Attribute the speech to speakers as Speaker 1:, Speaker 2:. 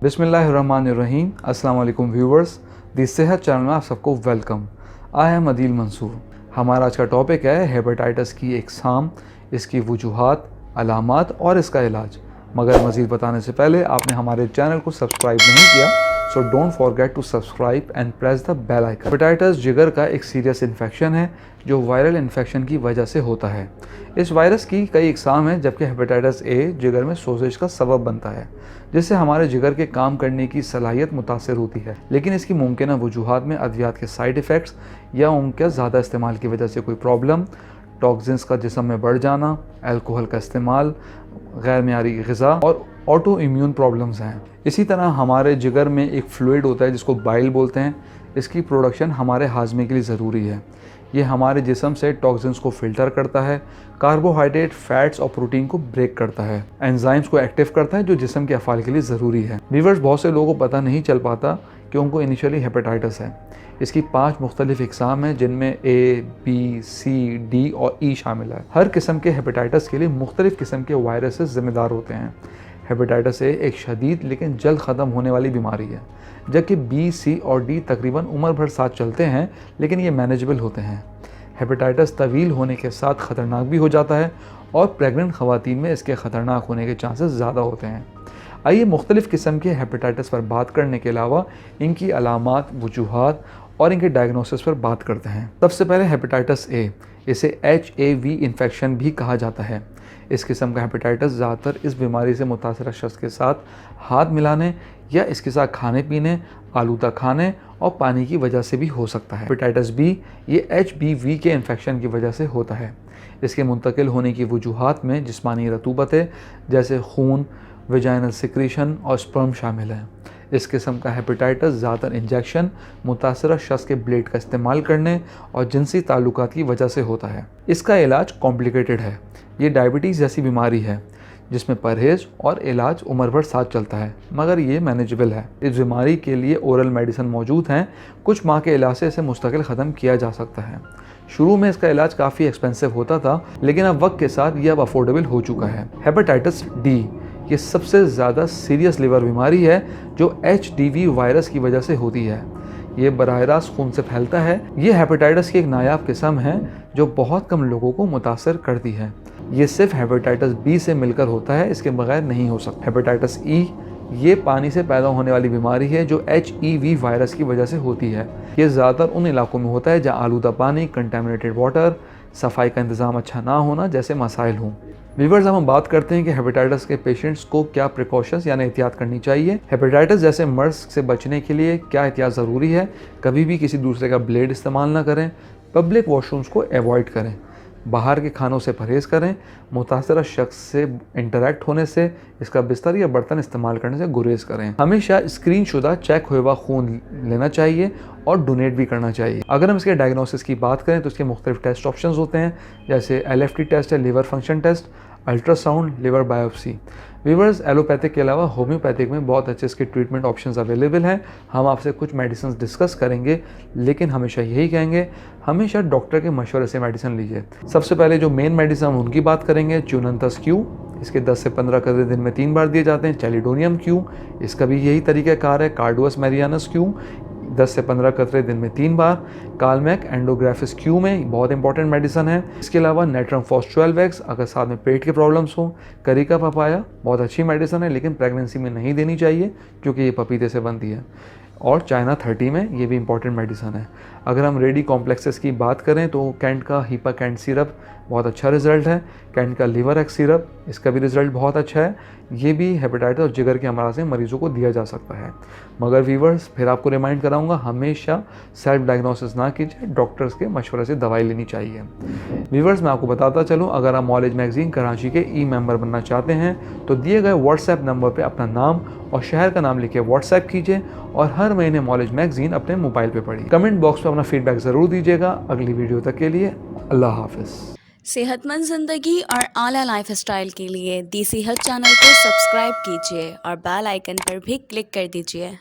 Speaker 1: बिस्मिल्लाहिर्रहमानिर्रहीम। अस्सलाम वालेकुम व्यूवर्स, दी सेहत चैनल में आप सबको welcome. I am Adeel Mansoor. हमारा आज का टॉपिक है हेपेटाइटिस की इकसाम, इसकी वजूहात, अलामात और इसका इलाज। मगर मज़ीद बताने से पहले आपने हमारे चैनल को सब्सक्राइब नहीं किया, so don't forget to subscribe and press the bell icon. Hepatitis जिगर का एक सीरियस इन्फेक्शन है जो वायरल इन्फेक्शन की वजह से होता है। इस वायरस की कई इकसाम हैं, जबकि हेपेटाइटिस ए जिगर में सोजिश का सबब बनता है, जिससे हमारे जिगर के काम करने की सलाहियत मुतासर होती है। लेकिन इसकी मुमकिन वजूहात में अद्वियात के साइड इफ़ेक्ट्स या उनके ज़्यादा इस्तेमाल की वजह से कोई प्रॉब्लम, टॉक्सिन्स का जिस्म में बढ़ जाना, अल्कोहल का इस्तेमाल, गैर मियारी ग़िज़ा और ऑटो इम्यून प्रॉब्लम्स हैं। इसी तरह हमारे जिगर में एक फ्लूइड होता है जिसको बाइल बोलते हैं। इसकी प्रोडक्शन हमारे हाजमे के लिए ज़रूरी है। ये हमारे जिस्म से टॉक्सिन्स को फ़िल्टर करता है, कार्बोहाइड्रेट, फैट्स और प्रोटीन को ब्रेक करता है, एंजाइम्स को एक्टिव करता है जो जिस्म के अफ़ाल के लिए ज़रूरी है। व्यूअर्स, बहुत से लोगों को पता नहीं चल पाता कि उनको इनिशियली हेपेटाइटिस है। इसकी 5 मुख्तलिफ इकसाम हैं, जिनमें ए, बी, सी, डी और ई शामिल है। हर किस्म के हेपेटाइटिस के लिए मुख्तलिफ किस्म के वायरसेस ज़िम्मेदार होते हैं। हेपेटाइटिस ए एक शदीद लेकिन जल्द ख़त्म होने वाली बीमारी है, जबकि बी, सी और डी तकरीबन उम्र भर साथ चलते हैं, लेकिन ये मैनेजेबल होते हैं। हेपेटाइटिस तवील होने के साथ ख़तरनाक भी हो जाता है और प्रेग्नेंट ख़वातीन में इसके ख़तरनाक होने के चांसेस ज़्यादा होते हैं। आइए मुख्तलिफ़ किस्म के हेपेटाइटिस पर बात करने के अलावा इनकी अलामात, वजूहात और इनके डायग्नोसिस पर बात करते हैं। सबसे पहले हेपेटाइटिस ए, इसे HAV इन्फेक्शन भी कहा जाता है। इस किस्म का हेपेटाइटिस ज़्यादातर इस बीमारी से मुतासर शख्स के साथ हाथ मिलाने या इसके साथ खाने पीने, आलूदा खाने और पानी की वजह से भी हो सकता है। हेपेटाइटिस बी ये HBV के इन्फेक्शन की वजह से होता है। इसके मुंतकिल होने की वजूहात में जिस्मानी रतूबतें जैसे खून, वेजाइनल सिक्रीशन और स्पर्म शामिल हैं। इस किस्म का हेपेटाइटिस ज़्यादातर इंजेक्शन, मुतासरा शख्स के ब्लेड का इस्तेमाल करने और जिनसी ताल्लुकात की वजह से होता है। इसका इलाज कॉम्प्लिकेटेड है। ये डायबिटीज़ जैसी बीमारी है जिसमें परहेज़ और इलाज उम्र भर साथ चलता है, मगर ये मैनेजेबल है। इस बीमारी के लिए ओरल मेडिसिन मौजूद हैं। कुछ माह के इलाज से इसे मुस्तकिल ख़त्म किया जा सकता है। शुरू में इसका इलाज काफ़ी एक्सपेंसिव होता था, लेकिन अब वक्त के साथ ये अब अफोर्डेबल हो चुका है। हेपेटाइटिस डी ये सबसे ज़्यादा सीरियस लिवर बीमारी है जो HDV वायरस की वजह से होती है। ये बराह रास्त खून से फैलता है। ये हेपेटाइटिस की एक नायाब किस्म है जो बहुत कम लोगों को मुतासर करती है। ये सिर्फ हेपेटाइटिस बी से मिलकर होता है, इसके बगैर नहीं हो सकता। हेपेटाइटिस ई ये पानी से पैदा होने वाली बीमारी है जो HEV वायरस की वजह से होती है। ये ज़्यादातर उन इलाकों में होता है जहाँ आलूदा पानी, कंटेमिनेटेड वाटर, सफाई का इंतज़ाम अच्छा ना होना जैसे मसाइल हों। व्यूअर्स, हम बात करते हैं कि हेपेटाइटिस के पेशेंट्स को क्या प्रिकॉशंस यानी एहतियात करनी चाहिए। हेपेटाइटिस जैसे मर्ज से बचने के लिए क्या एहतियात ज़रूरी है? कभी भी किसी दूसरे का ब्लेड इस्तेमाल ना करें, पब्लिक वॉशरूम्स को अवॉइड करें, बाहर के खानों से परहेज़ करें, मुतासरा शख्स से इंटरेक्ट होने से, इसका बिस्तर या बर्तन इस्तेमाल करने से गुरेज करें। हमेशा स्क्रीन शुदा चेक हुआ हुआ खून लेना चाहिए और डोनेट भी करना चाहिए। अगर हम इसके डायग्नोसिस की बात करें तो इसके मुख्तलिफ टेस्ट ऑप्शंस होते हैं, जैसे LFT टेस्ट है, liver function test, ultrasound, liver biopsy. Viewers, allopathic के अलावा होम्योपैथिक में बहुत अच्छे इसके ट्रीटमेंट ऑप्शंस अवेलेबल हैं। हम आपसे कुछ मेडिसिन डिस्कस करेंगे, लेकिन हमेशा यही कहेंगे हमेशा डॉक्टर के मशवरे से मेडिसिन लीजिए। सबसे पहले जो मेन मेडिसिन हम उनकी बात करेंगे, च्यूनंथस क्यू, इसके 10 से 15 कतरे दिन में 3 बार दिए जाते हैं। चैलिडोनियम क्यू, इसका भी यही तरीक़ाकार है। कार्डुअस मैरियानस क्यू 10 से 15 कतरे दिन में 3 बार। कालमैक एंडोग्राफिस क्यू में बहुत इंपॉर्टेंट मेडिसिन है। इसके अलावा नेट्रम फॉस 12x अगर साथ में पेट के प्रॉब्लम्स हो। करिका पपाया बहुत अच्छी मेडिसिन है, लेकिन प्रेगनेंसी में नहीं देनी चाहिए क्योंकि ये पपीते से बनती है। और चाइना 30 में ये भी इंपॉर्टेंट मेडिसिन है। अगर हम रेडी कॉम्प्लेक्सेस की बात करें तो कैंट का हीपा कैंट सिरप बहुत अच्छा रिजल्ट है। कैंट का लिवर एक्स सिरप, इसका भी रिजल्ट बहुत अच्छा है। ये भी हेपेटाइटिस और जिगर के अमराज से मरीजों को दिया जा सकता है। मगर व्यूअर्स, फिर आपको रिमाइंड कराऊंगा, हमेशा सेल्फ डायग्नोसिस ना कीजिए, डॉक्टर्स के मशवरे से दवाई लेनी चाहिए। व्यूअर्स, मैं आपको बताता चलूँ, अगर आप मॉलेज मैगजीन कराची के मेंबर बनना चाहते हैं तो दिए गए व्हाट्सएप नंबर पर अपना नाम और शहर का नाम लिख के व्हाट्सएप कीजिए और हर महीने मॉलेज मैगजीन अपने मोबाइल पे पढ़िए। कमेंट बॉक्स में अपना फीडबैक ज़रूर दीजिएगा। अगली वीडियो तक के लिए अल्लाह हाफिज़।
Speaker 2: सेहतमंद ज़िंदगी और आला लाइफ स्टाइल के लिए दी सेहत चैनल को सब्सक्राइब कीजिए और बेल आइकन पर भी क्लिक कर दीजिए।